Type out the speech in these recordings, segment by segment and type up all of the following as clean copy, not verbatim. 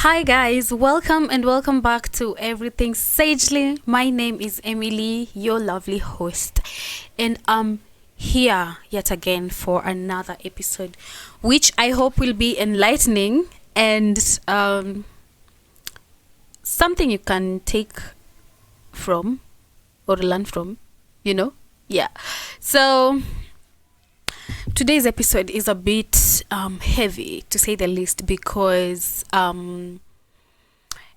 Hi guys, welcome and welcome back to Everything Sagely. My name is Emily, your lovely host, and I'm here yet again for another episode, which I hope will be enlightening and something you can take from or learn from, Yeah. So today's episode is a bit heavy, to say the least, because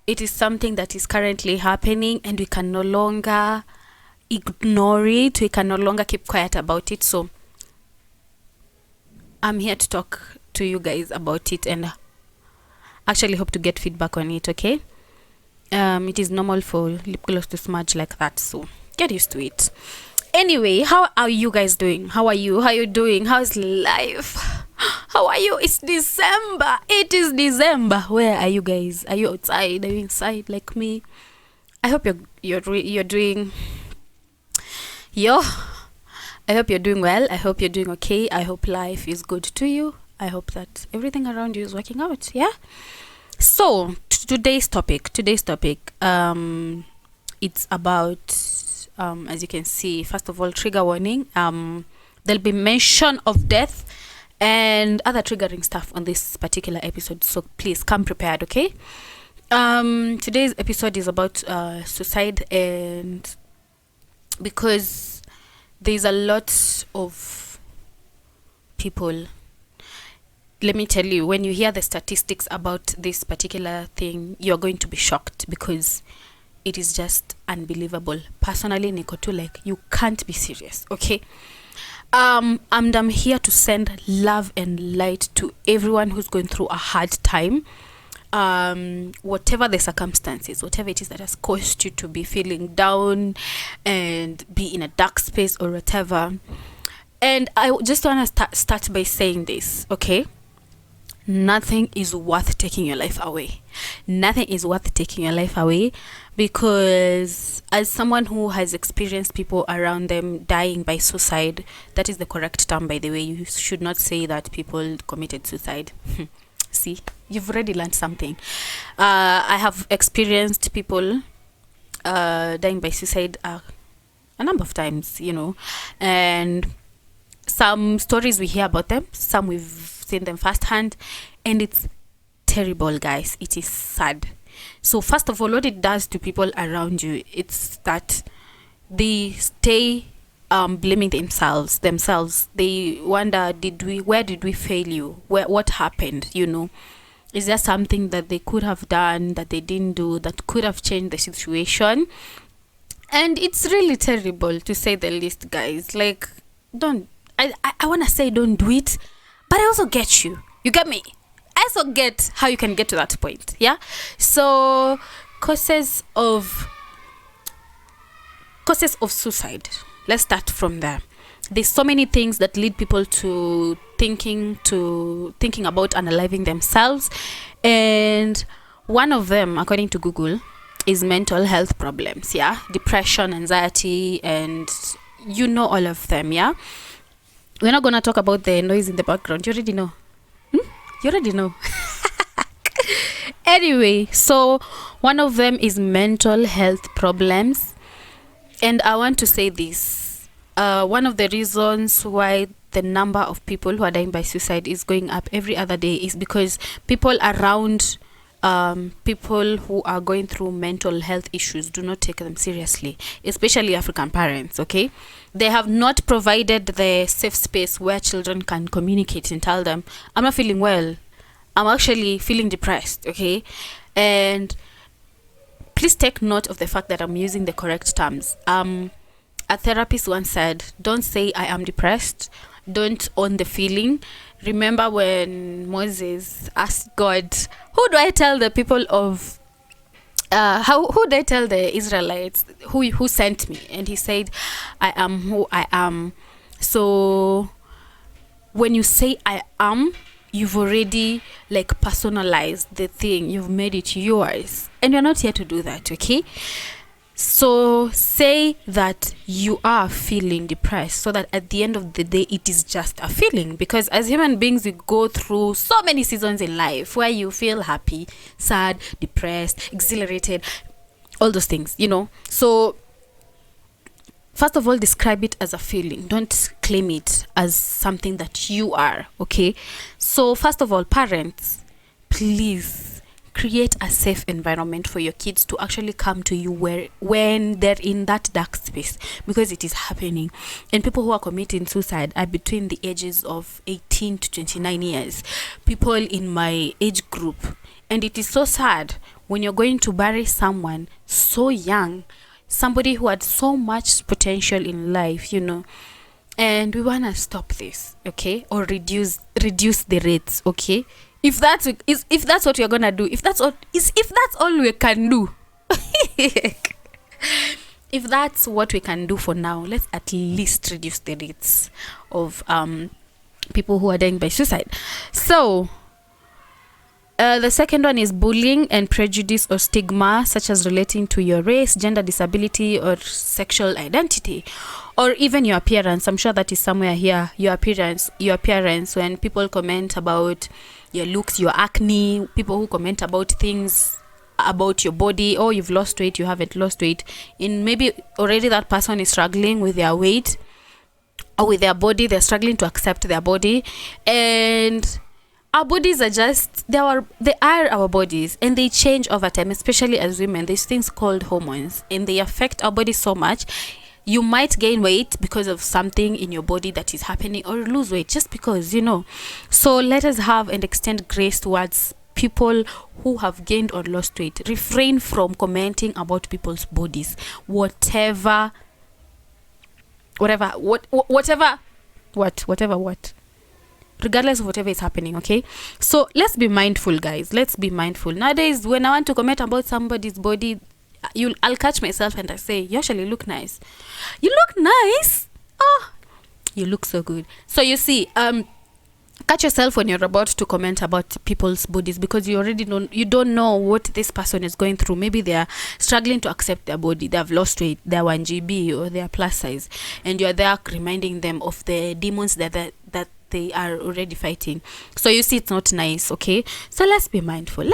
it is something that is currently happening and we can no longer ignore it. We can no longer keep quiet about it. So I'm here to talk to you guys about it and actually hope to get feedback on it, okay? It is normal for lip gloss to smudge like that, so get used to it. Anyway, how are you guys doing? How are you? How are you doing? How's life? How are you? It's December. It is December. Where are you guys? Are you outside? Are you inside like me? I hope you're doing. Yo, I hope you're doing well. I hope you're doing okay. I hope life is good to you. I hope that everything around you is working out. Yeah. So today's topic. It's about. As you can see, first of all, trigger warning. There'll be mention of death and other triggering stuff on this particular episode, so please come prepared, okay? Today's episode is about suicide, and because there's a lot of people, let me tell you, when you hear the statistics about this particular thing, you're going to be shocked because it is just unbelievable. Personally, Nikotu, like, you can't be serious, okay? And I'm here to send love and light to everyone who's going through a hard time. Whatever the circumstances, whatever it is that has caused you to be feeling down and be in a dark space or whatever. And I just want to start by saying this, okay? Nothing is worth taking your life away. Nothing is worth taking your life away, because as someone who has experienced people around them dying by suicide, that is the correct term, by the way. You should not say that people committed suicide. See, you've already learned something. I have experienced people dying by suicide a number of times, and some stories we hear about them, some we've seen them firsthand, and it's terrible, guys. It is sad. So first of all, what it does to people around you, it's that they stay blaming themselves. They wonder, where did we fail you? What happened? Is there something that they could have done that they didn't do that could have changed the situation? And it's really terrible, to say the least, guys. Like, I want to say don't do it, but I also get you. You get me? I also get how you can get to that point. Yeah. So causes of suicide. Let's start from there. There's so many things that lead people to thinking about unaliving themselves, and one of them, according to Google, is mental health problems. Yeah, depression, anxiety, and all of them. Yeah. We're not gonna talk about the noise in the background. You already know. You already know. Anyway, so one of them is mental health problems. And I want to say this. One of the reasons why the number of people who are dying by suicide is going up every other day is because people around people who are going through mental health issues do not take them seriously, especially African parents, okay? They have not provided the safe space where children can communicate and tell them, I'm not feeling well, I'm actually feeling depressed, okay? And please take note of the fact that I'm using the correct terms. A therapist once said, don't say I am depressed, don't own the feeling. Remember when Moses asked God, who do I tell the people of who do I tell the Israelites who sent me? And he said, I am who I am. So when you say I am, you've already personalized the thing, you've made it yours, and you're not here to do that, okay? So say that you are feeling depressed, so that at the end of the day it is just a feeling, because as human beings we go through so many seasons in life where you feel happy, sad, depressed, exhilarated, all those things, So first of all, describe it as a feeling. Don't claim it as something that you are, okay? So first of all, parents, please create a safe environment for your kids to actually come to you when they're in that dark space, because it is happening. And people who are committing suicide are between the ages of 18 to 29 years, people in my age group. And it is so sad when you're going to bury someone so young, somebody who had so much potential in life, and we want to stop this, okay? Or reduce the rates, okay? If that's what you're gonna do, if that's all we can do, if that's what we can do for now, let's at least reduce the rates of people who are dying by suicide. So the second one is bullying and prejudice or stigma, such as relating to your race, gender, disability, or sexual identity, or even your appearance. I'm sure that is somewhere here. Your appearance, when people comment about your looks, your acne, people who comment about things about your body, or you've lost weight, you haven't lost weight, in maybe already that person is struggling with their weight or with their body, they're struggling to accept their body. And our bodies are they are our bodies, and they change over time, especially as women. There's things called hormones, and they affect our body so much. You might gain weight because of something in your body that is happening, or lose weight just because, So let us have and extend grace towards people who have gained or lost weight. Refrain from commenting about people's bodies, whatever, regardless of whatever is happening, okay? So let's be mindful, guys. Let's be mindful. Nowadays, when I want to comment about somebody's body, I'll catch myself and I say, you actually look nice. You look nice. Oh, you look so good. So you see, catch yourself when you're about to comment about people's bodies, because you don't know what this person is going through. Maybe they are struggling to accept their body. They have lost weight. They're 1GB or they're plus size, and you're there reminding them of the demons that they are already fighting. So you see, it's not nice, okay? So let's be mindful.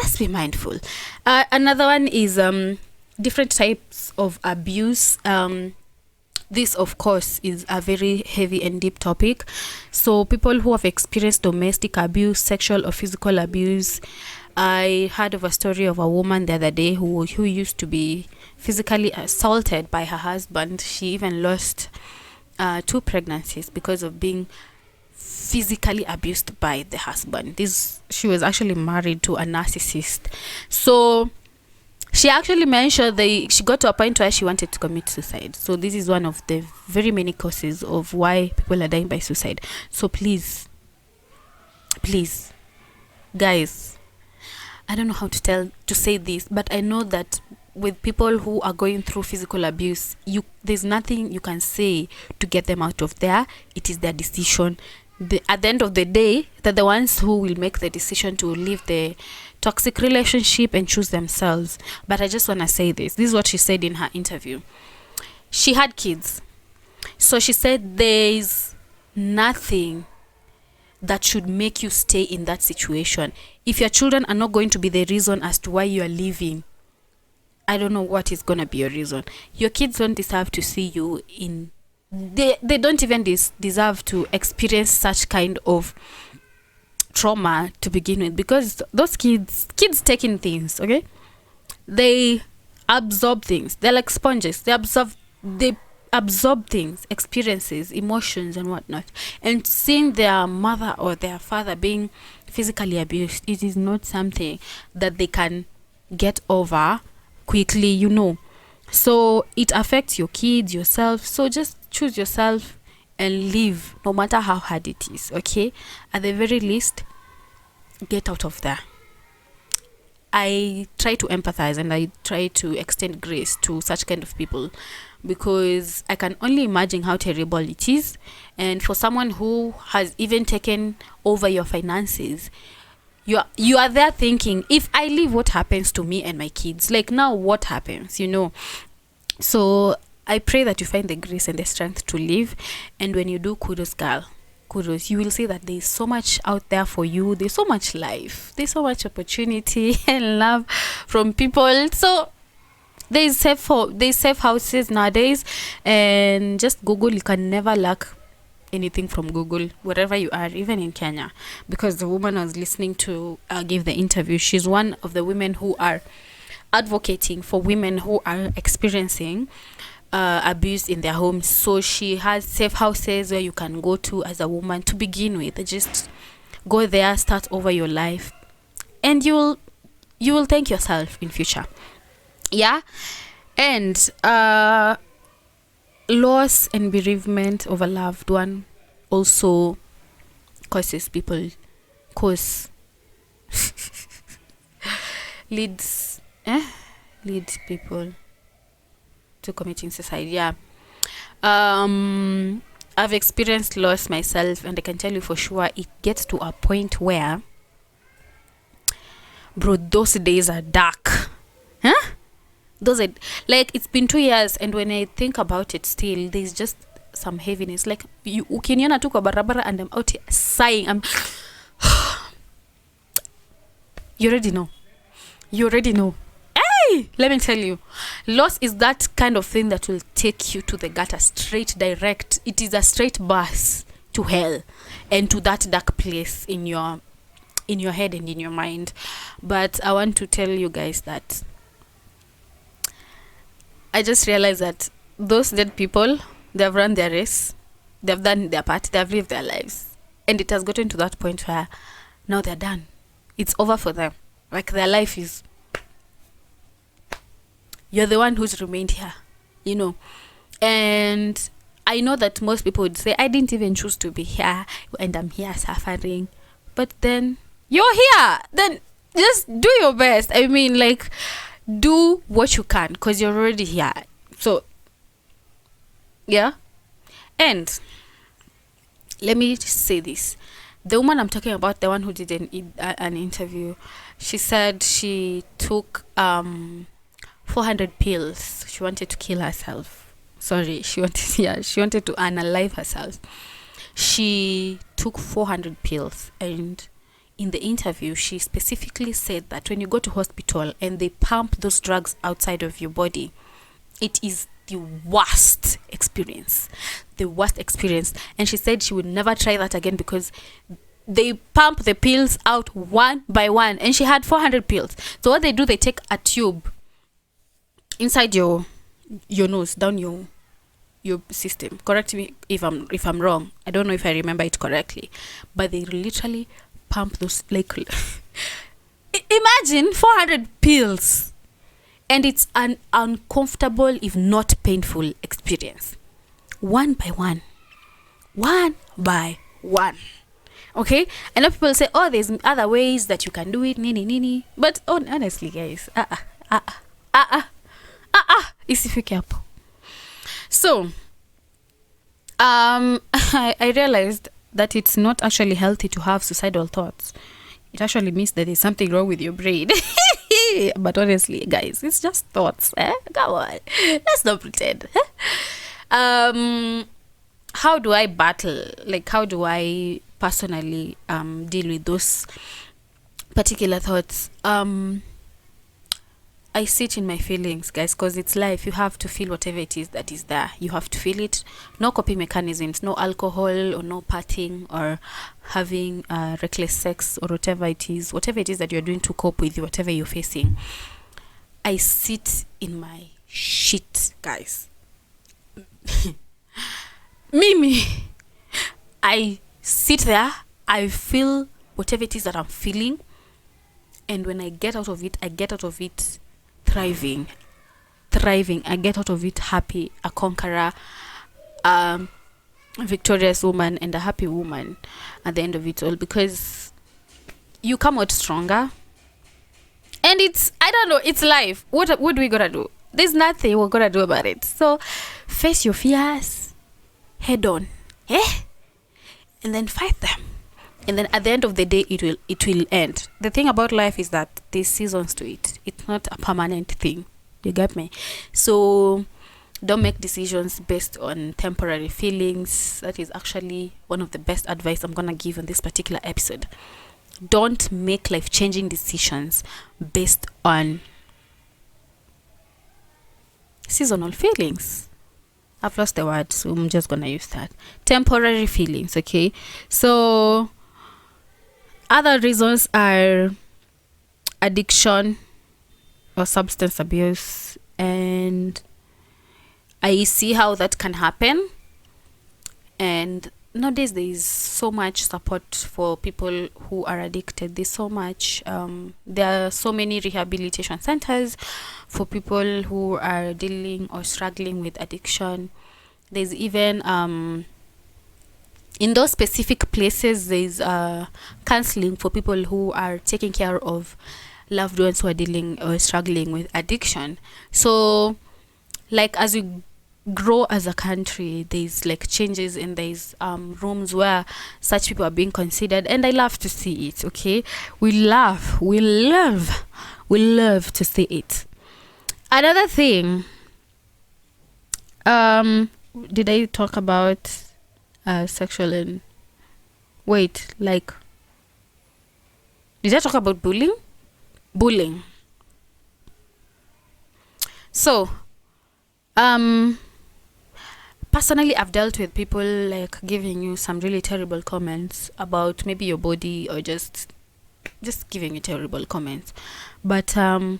Another one is different types of abuse. This, of course, is a very heavy and deep topic. So people who have experienced domestic abuse, sexual or physical abuse. I heard of a story of a woman the other day who used to be physically assaulted by her husband. She even lost 2 pregnancies because of being physically abused by the husband. She was actually married to a narcissist. So she actually mentioned she got to a point where she wanted to commit suicide. So this is one of the very many causes of why people are dying by suicide. So please, guys, I don't know how to say this, but I know that with people who are going through physical abuse, there's nothing you can say to get them out of there. It is their decision. At the end of the day, they're the ones who will make the decision to leave the toxic relationship and choose themselves. But I just want to say this is what she said in her interview. She had kids, so she said there's nothing that should make you stay in that situation. If your children are not going to be the reason as to why you are leaving, I don't know what is going to be your reason. Your kids don't deserve to see you in they don't even deserve to experience such kind of trauma to begin with, because those kids take in things, okay? They absorb things. They're like sponges. They absorb things, experiences, emotions and whatnot. And seeing their mother or their father being physically abused, it is not something that they can get over quickly, So it affects your kids, yourself. So just choose yourself and live, no matter how hard it is, okay? At the very least, get out of there. I try to empathize and I try to extend grace to such kind of people, because I can only imagine how terrible it is. And for someone who has even taken over your finances, you are there thinking, if I leave, what happens to me and my kids? Like, now what happens, So I pray that you find the grace and the strength to live. And when you do, kudos, girl. Kudos. You will see that there's so much out there for you. There's so much life. There's so much opportunity and love from people. So there's safe houses nowadays. And just Google. You can never lack anything from Google, wherever you are, even in Kenya. Because the woman I was listening to give the interview, she's one of the women who are advocating for women who are experiencing abuse in their homes. So she has safe houses where you can go to as a woman to begin with. Just go there, start over your life, and you will thank yourself in future. Yeah. And loss and bereavement of a loved one also causes people leads people to committing suicide. Yeah. I've experienced loss myself, and I can tell you for sure it gets to a point where, bro, those days are dark. Those are, like, it's been 2 years, and when I think about it, still there's just some heaviness. Like, you ukiniona tu kwa barabara and I'm out here sighing. You already know. Hey, let me tell you, loss is that kind of thing that will take you to the gutter, straight, direct. It is a straight bus to hell and to that dark place in your head and in your mind. But I want to tell you guys that I just realized that those dead people, they've run their race, they've done their part, they've lived their lives, and it has gotten to that point where now they're done. It's over for them. Like, their life is, you're the one who's remained here, And I know that most people would say, I didn't even choose to be here, and I'm here suffering. But then you're here. Then just do your best. I mean, like, do what you can, because you're already here. So, yeah. And let me just say this. The woman I'm talking about, the one who did an interview, she said she took 400 pills. She wanted to kill herself. Sorry, she wanted to unalive herself. She took 400 pills, and in the interview, she specifically said that when you go to hospital and they pump those drugs outside of your body, it is the worst experience. And she said she would never try that again because they pump the pills out one by one, and she had 400 pills. So what they do, they take a tube inside your nose, down your system. Correct me if I'm wrong. I don't know if I remember it correctly, but they literally pump those, like, imagine 400 pills, and it's an uncomfortable, if not painful, experience. One by one. Okay? I know people say, oh, there's other ways that you can do it, nini. But honestly, guys, isifike hapo. So, I realized that it's not actually healthy to have suicidal thoughts. It actually means that there's something wrong with your brain. But honestly, guys, it's just thoughts. Come on, let's not pretend. How do I battle? Like, how do I personally deal with those particular thoughts? I sit in my feelings, guys, because it's life. You have to feel whatever it is that is there. You have to feel it. No coping mechanisms, no alcohol or no partying or having reckless sex or whatever it is that you're doing to cope with whatever you're facing. I sit in my shit, guys. Mimi, I sit there, I feel whatever it is that I'm feeling, and when I get out of it thriving. I get out of it happy, a conqueror, a victorious woman, and a happy woman at the end of it all, because you come out stronger. And it's, I don't know, it's life. What do we gotta do? There's nothing we're gonna do about it. So face your fears head on, and then fight them. And then at the end of the day, it will end. The thing about life is that there's seasons to it. It's not a permanent thing. You get me? So Don't make decisions based on temporary feelings. That is actually one of the best advice I'm gonna give on this particular episode. Don't make life-changing decisions based on seasonal feelings. I've lost the word, so I'm just gonna use that. Temporary feelings, okay? So other reasons are addiction or substance abuse, and I see how that can happen. And nowadays there is so much support for people who are addicted. There's so much there are so many rehabilitation centers for people who are dealing or struggling with addiction. There's even in those specific places there's counseling for people who are taking care of loved ones who are dealing or struggling with addiction. So like as we grow as a country, there's like changes in these rooms where such people are being considered, and I love to see it. Okay, we love to see it. Another thing, did I talk about sexual and like did I talk about bullying? So personally, I've dealt with people like giving you some really terrible comments about maybe your body, or just giving you terrible comments. But I'm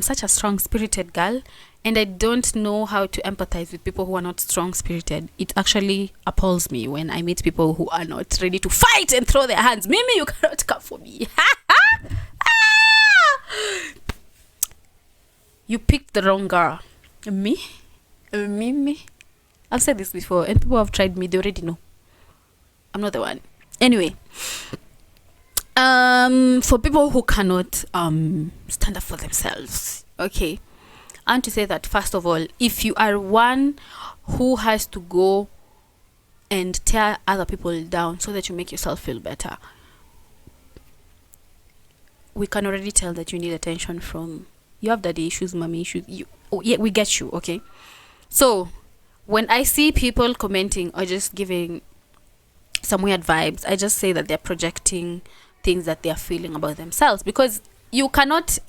such a strong-spirited girl, and I don't know how to empathize with people who are not strong-spirited. It actually appalls me when I meet people who are not ready to fight and throw their hands. Mimi, you cannot come for me. You picked the wrong girl. Me? I've said this before, and people have tried me. They already know I'm not the one. Anyway, for people who cannot stand up for themselves, okay, I want to say that first of all, if you are one who has to go and tear other people down so that you make yourself feel better, we can already tell that you need attention from, you have daddy issues, mommy issues. We get you, okay? So when I see people commenting or just giving some weird vibes, I just say that they're projecting things that they're feeling about themselves, because you cannot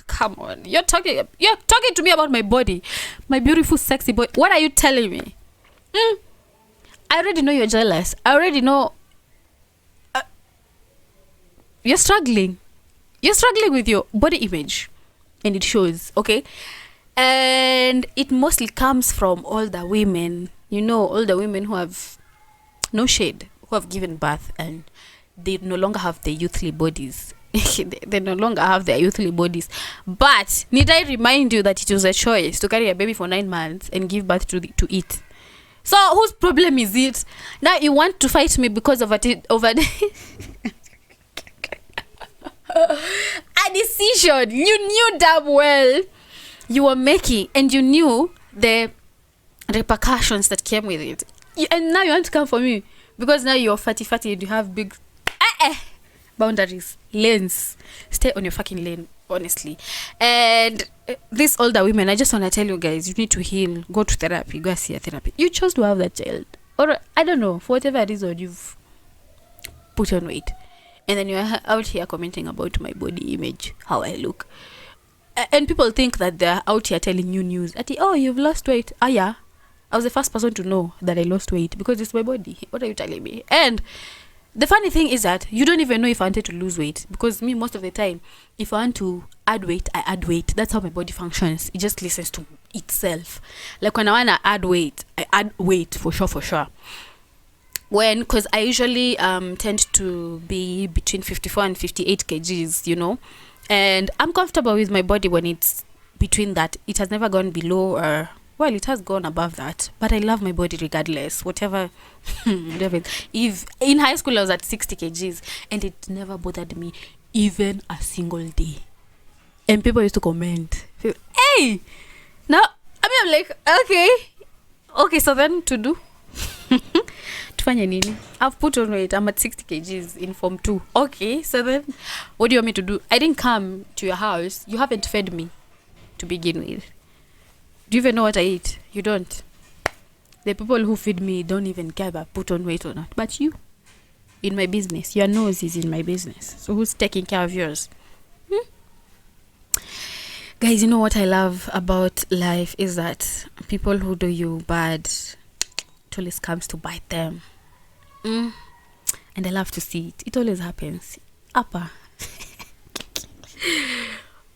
come on, you're talking to me about my body, my beautiful sexy body. What are you telling me? I already know you're jealous. I already know you're struggling with your body image, and it shows, okay? And it mostly comes from older women, older women who have no shade, who have given birth, and they no longer have their youthly bodies. They no longer have their youthly bodies. But need I remind you that it was a choice to carry a baby for 9 months and give birth to it? So whose problem is it? Now you want to fight me because of a decision you knew damn well you were making, and you knew the repercussions that came with it, and now you want to come for me because now you're fatty and you have big boundaries, lanes. Stay on your fucking lane, honestly. And these older women, I just want to tell you guys, you need to heal. Go to therapy. Go see a therapy. You chose to have that child, or I don't know, for whatever reason you've put on weight, and then you're out here commenting about my body image, how I look. And people think that they're out here telling you news. Oh, you've lost weight. Yeah. I was the first person to know that I lost weight because it's my body. What are you telling me? And the funny thing is that you don't even know if I wanted to lose weight, because me, most of the time, if I want to add weight, I add weight. That's how my body functions. It just listens to itself. Like when I want to add weight, I add weight for sure. Because I usually tend to be between 54 and 58 kgs, and I'm comfortable with my body when it's between that. It has never gone below, or well, it has gone above that, but I love my body regardless, whatever. If in high school I was at 60 kgs and it never bothered me even a single day, and people used to comment, hey, now I'm like, okay, so then to do tufanye nini? I've put on weight, I'm at 60 kgs in form 2. Okay, so then what do you want me to do? I didn't come to your house, you haven't fed me to begin with. Do you even know what I eat? You don't. The people who feed me don't even care if I put on weight or not. But you, in my business, your nose is in my business. So who's taking care of yours? Guys, you know what I love about life is that people who do you bad, it always comes to bite them. And I love to see it. It always happens. Upper.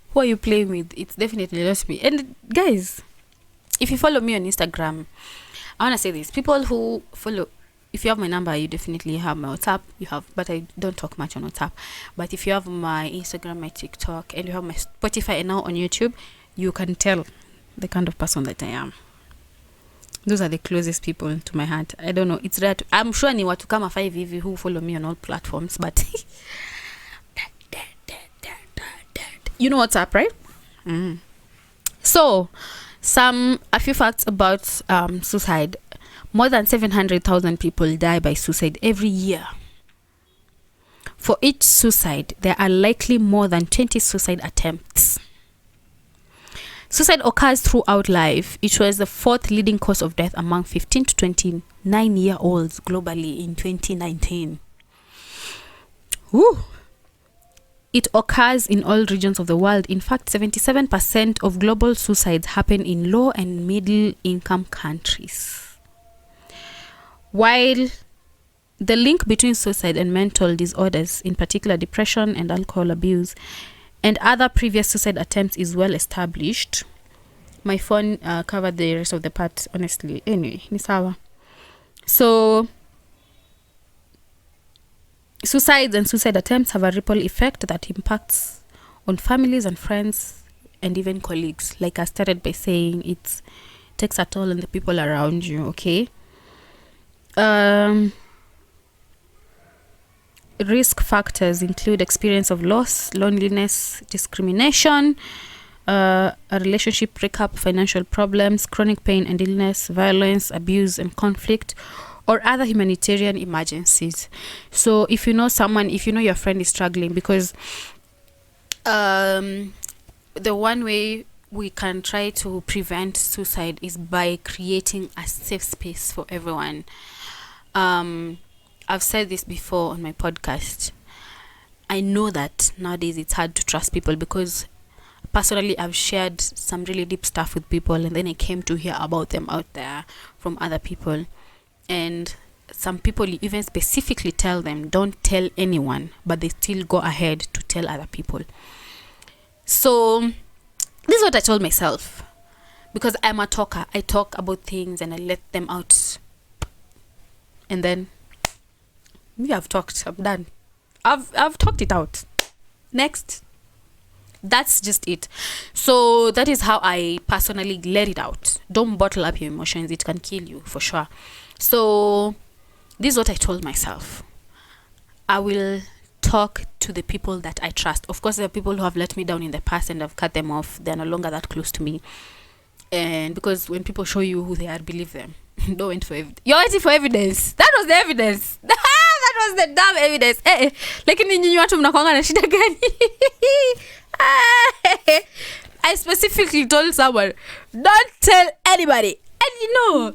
Who are you playing with? It's definitely not me. And guys, if you follow me on Instagram, I want to say this. People who follow, if you have my number, you definitely have my WhatsApp. You have, but I don't talk much on WhatsApp. But if you have my Instagram, my TikTok, and you have my Spotify and now on YouTube, you can tell the kind of person that I am. Those are the closest people to my heart. I don't know. It's rare. I'm sure ni watu kama 5 hivi who follow me on all platforms, but you know what's up, right? So, a few facts about suicide. More than 700,000 people die by suicide every year. For each suicide, there are likely more than 20 suicide attempts. Suicide occurs throughout life. It was the 4th leading cause of death among 15 to 29-year-olds globally in 2019. Woo! It occurs in all regions of the world. In fact, 77% of global suicides happen in low and middle income countries. While the link between suicide and mental disorders, in particular depression and alcohol abuse, and other previous suicide attempts is well established. My phone covered the rest of the part, honestly. Anyway, ni sawa. So, suicides and suicide attempts have a ripple effect that impacts on families and friends and even colleagues. Like I started by saying, it takes a toll on the people around you, okay? Risk factors include experience of loss, loneliness, discrimination, a relationship breakup, financial problems, chronic pain and illness, violence, abuse and conflict, or other humanitarian emergencies. So if you know someone, if you know your friend is struggling, because the one way we can try to prevent suicide is by creating a safe space for everyone. I've said this before on my podcast. I know that nowadays it's hard to trust people because personally I've shared some really deep stuff with people and then I came to hear about them out there from other people. And some people even specifically tell them, don't tell anyone, but they still go ahead to tell other people. So this is what I told myself, because I'm a talker. I talk about things and I let them out. And then I've talked. I'm done. I've talked it out. Next. That's just it. So that is how I personally let it out. Don't bottle up your emotions. It can kill you for sure. So this is what I told myself. I will talk to the people that I trust. Of course, there are people who have let me down in the past and I've cut them off. They're no longer that close to me. And because when people show you who they are, believe them. Don't wait for evidence. You're waiting for evidence. That was the evidence. That was the damn evidence. Lakini nyinyi watu mnakuanga na shida gani? I specifically told someone, don't tell anybody. And you know,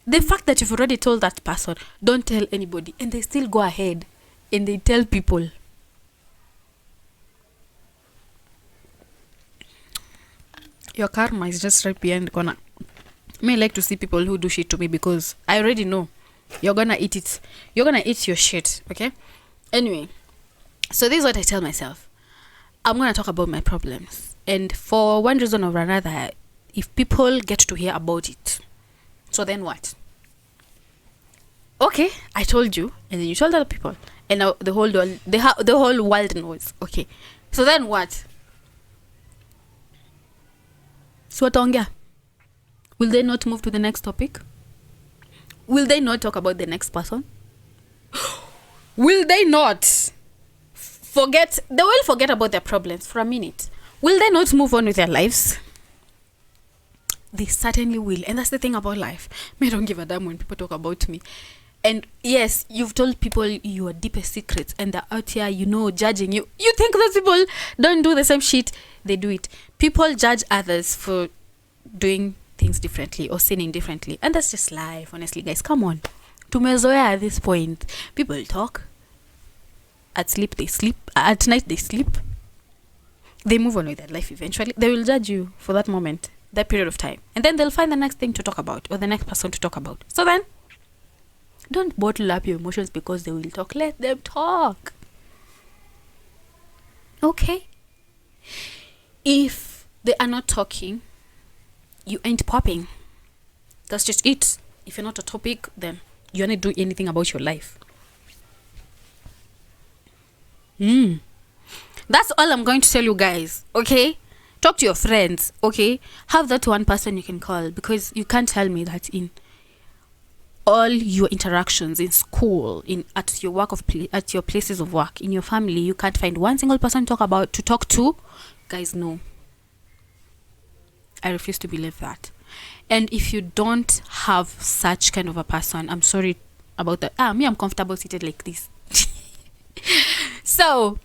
the fact that you've already told that person, don't tell anybody, and they still go ahead and they tell people. Your karma is just right behind the corner. I like to see people who do shit to me because I already know you're gonna eat it. You're gonna eat your shit, okay? Anyway, so this is what I tell myself. I'm gonna talk about my problems. And for one reason or another, if people get to hear about it, so then what? Okay, I told you, and then you told other people, and now the whole world, the whole world knows. Okay, so then what? So Tonga, will they not move to the next topic? Will they not talk about the next person? Will they not forget? They will forget about their problems for a minute. Will they not move on with their lives? They certainly will. And that's the thing about life. I don't give a damn when people talk about me. And yes, you've told people your deepest secrets and they're out here, judging you. You think those people don't do the same shit? They do it. People judge others for doing things differently or sinning differently. And that's just life, honestly, guys. Come on. Tumezoea at this point. People talk. At sleep, they sleep. At night, they sleep. They move on with their life eventually. They will judge you for that moment, that period of time. And then they'll find the next thing to talk about or the next person to talk about. So then, don't bottle up your emotions because they will talk. Let them talk. Okay? If they are not talking, you ain't popping. That's just it. If you're not a topic, then you don't do anything about your life. That's all I'm going to tell you guys, okay? Talk to your friends, okay? Have that one person you can call, because you can't tell me that in all your interactions in school, at your at your places of work, in your family, you can't find one single person to talk to. Guys, no. I refuse to believe that. And if you don't have such kind of a person, I'm sorry about that. I'm comfortable seated like this. So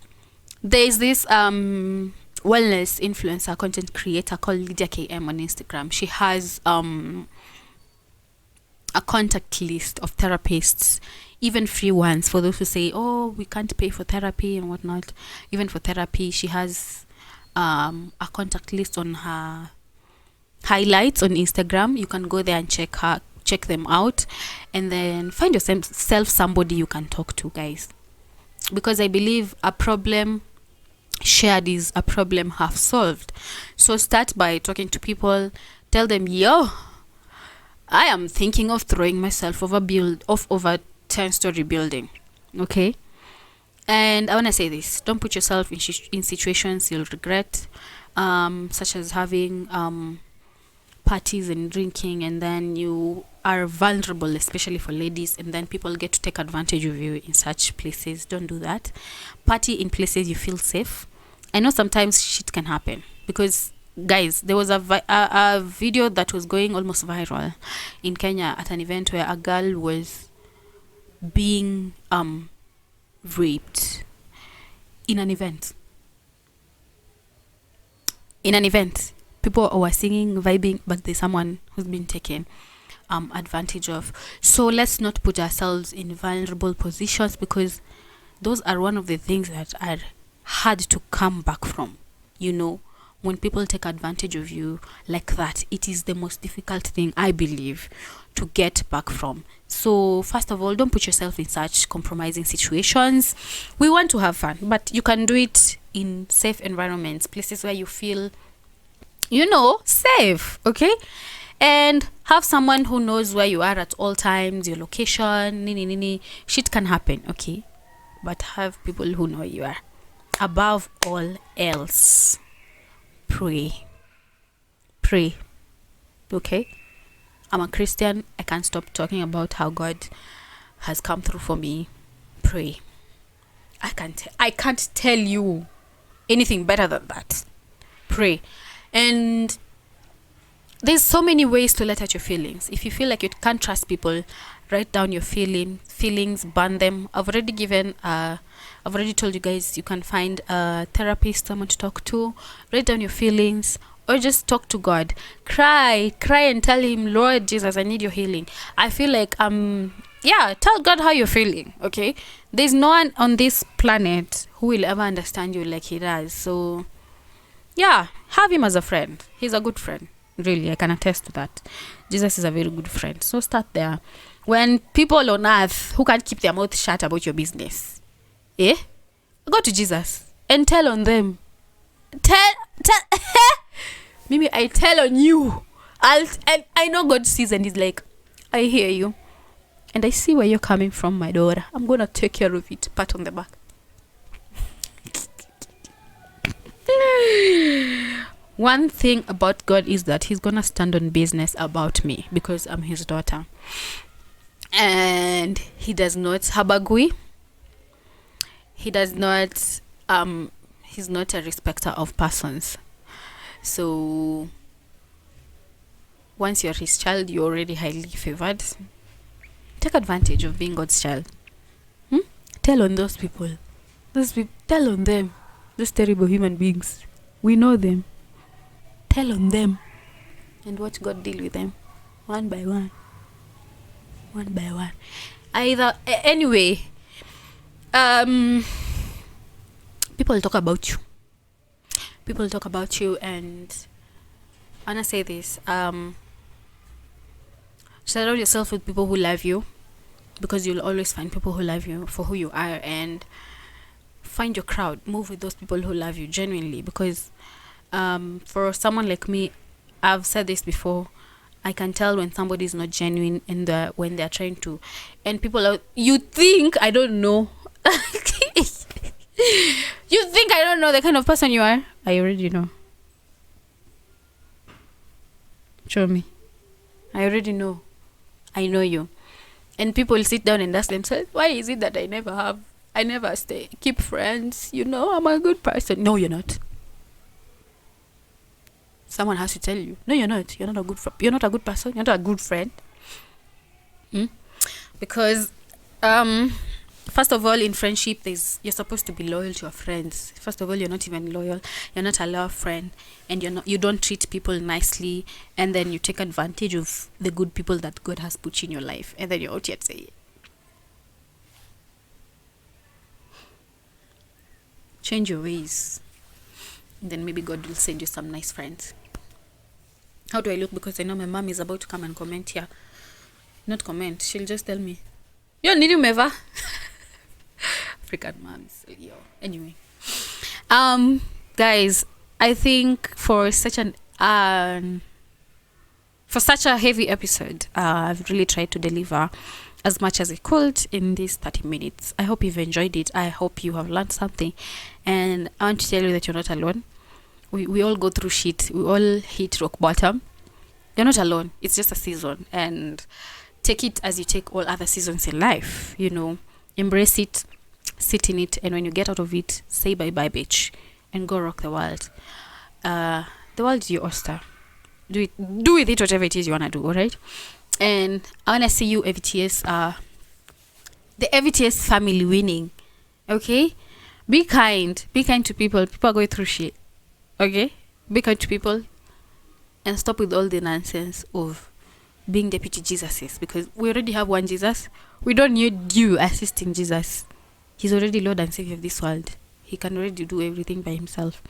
there's this wellness influencer, content creator called Lydia KM on Instagram. She has a contact list of therapists, even free ones, for those who say, oh, we can't pay for therapy and whatnot. Even for therapy, she has a contact list on her highlights on Instagram. You can go there and check them out, and then find yourself somebody you can talk to, guys. Because I believe a problem shared is a problem half solved. So start by talking to people. Tell them, yo, I am thinking of throwing myself off over 10-story building. Okay? And I want to say this. Don't put yourself in situations you'll regret, such as having parties and drinking, and then you are vulnerable, especially for ladies, and then people get to take advantage of you in such places. Don't do that. Party in places you feel safe. I know sometimes shit can happen, because guys, there was a video that was going almost viral in Kenya at an event where a girl was being raped in an event. People were singing, vibing, but there's someone who's been taken advantage of. So let's not put ourselves in vulnerable positions, because those are one of the things that are hard to come back from. You know, when people take advantage of you like that, it is the most difficult thing, I believe, to get back from. So first of all, don't put yourself in such compromising situations. We want to have fun, but you can do it in safe environments, places where you feel, safe, okay? And have someone who knows where you are at all times, your location. Shit can happen, okay? But have people who know where you are. Above all else, pray, okay? I'm a Christian. I can't stop talking about how God has come through for me. Pray. I can't tell you anything better than that. Pray. And there's so many ways to let out your feelings. If you feel like you can't trust people, write down your feelings, burn them. I've already told you guys you can find a therapist, someone to talk to. Write down your feelings, or just talk to God. Cry and tell him, Lord Jesus, I need your healing. I feel like tell God how you're feeling, okay? There's no one on this planet who will ever understand you like he does. So have him as a friend. He's a good friend. Really, I can attest to that. Jesus is a very good friend. So start there. When people on earth who can't keep their mouth shut about your business, go to Jesus and tell on them. Tell maybe I tell on you. I know God sees and he's like, I hear you, and I see where you're coming from, my daughter. I'm gonna take care of it. Pat on the back. One thing about God is that he's gonna stand on business about me, because I'm his daughter, and he does not habagui. He does not he's not a respecter of persons. So once you're his child, you're already highly favored. Take advantage of being God's child. Tell on those people. Tell on them. Those terrible human beings. We know them. Tell on them. and watch God deal with them one by one. One by one. Anyway, people talk about you. People talk about you, and I wanna say this. Surround yourself with people who love you, because you'll always find people who love you for who you are, and find your crowd. Move with those people who love you genuinely, because for someone like me, I've said this before, I can tell when somebody is not genuine when they're trying to, and people are, you think I don't know. You think I don't know the kind of person you are? I already know. Show me. I already know. I know you. And people sit down and ask themselves, why is it that I never keep friends? You know, I'm a good person. No, you're not. Someone has to tell you, no, you're not. You're not a good person. You're not a good friend. Because, first of all, in friendship, you're supposed to be loyal to your friends. First of all, you're not even loyal. You're not a loyal friend, and you don't treat people nicely, and then you take advantage of the good people that God has put in your life, and then you're out here to say, change your ways. Then maybe God will send you some nice friends. How do I look? Because I know my mom is about to come and comment here. Not comment. She'll just tell me, you need him ever. African moms. Yo. Anyway. Guys, I think for such a heavy episode, I've really tried to deliver as much as I could in these 30 minutes. I hope you've enjoyed it. I hope you have learned something. And I want to tell you that you're not alone. We all go through shit. We all hit rock bottom. You're not alone. It's just a season. And take it as you take all other seasons in life. You know, embrace it, sit in it, and when you get out of it, say bye-bye, bitch, and go rock the world. The world is your oyster. Do with it whatever it is you want to do, all right? And I want to see you, AVTS, the AVTS family winning, okay? Be kind to people. People are going through shit. Okay, be kind to people, and stop with all the nonsense of being deputy Jesuses, because we already have one Jesus. We don't need you assisting Jesus. He's already Lord and Savior of this world. He can already do everything by himself.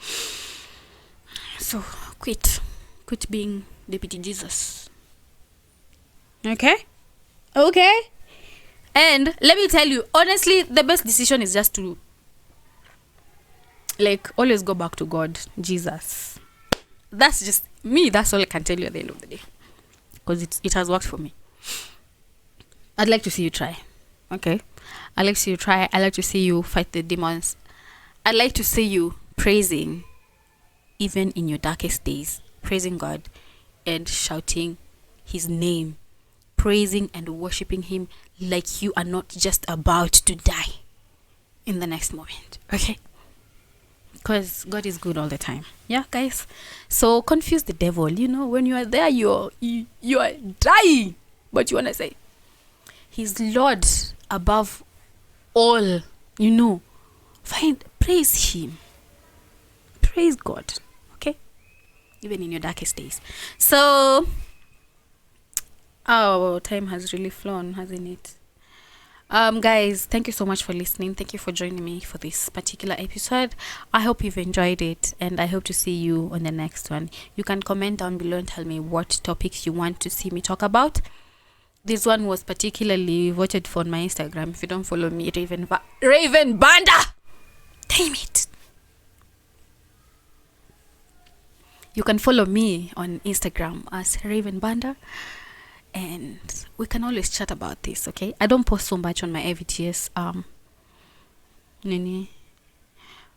So quit being deputy Jesus. Okay. And let me tell you, honestly, the best decision is just to always go back to God, Jesus. That's just me. That's all I can tell you at the end of the day, because it has worked for me. I'd like to see you try. Okay, I'd like to see you try. I'd like to see you fight the demons. I'd like to see you praising, even in your darkest days, praising God and shouting his name, praising and worshiping him like you are not just about to die in the next moment. Okay, because God is good all the time. Yeah, guys. So confuse the devil. You know, when you are there, you are dying, but you want to say he's Lord above all. You know, praise him, praise God. Okay, even in your darkest days. So time has really flown, hasn't it? Guys, thank you so much for listening. Thank you for joining me for this particular episode. I hope you've enjoyed it, and I hope to see you on the next one. You can comment down below and tell me what topics you want to see me talk about. This one was particularly voted for on my Instagram. If you don't follow me, Raven Banda, damn it. You can follow me on Instagram as Raven Banda, and we can always chat about this. Okay, I don't post so much on my AVTS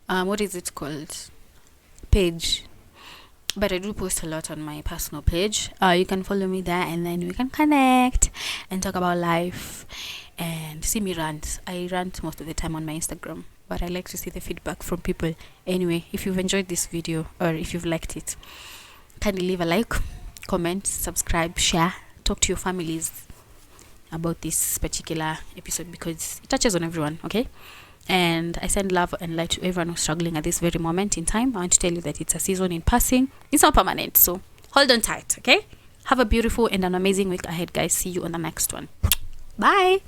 what is it called, page, but I do post a lot on my personal page. You can follow me there, and then we can connect and talk about life and see me rant. I rant most of the time on my Instagram, but I like to see the feedback from people. Anyway, if you've enjoyed this video, or if you've liked it, kindly leave a like, comment, subscribe, share, talk to your families about this particular episode, because it touches on everyone. Okay, and I send love and light to everyone who's struggling at this very moment in time. I want to tell you that it's a season in passing. It's not permanent, so hold on tight. Okay, have a beautiful and an amazing week ahead, guys. See you on the next one. Bye.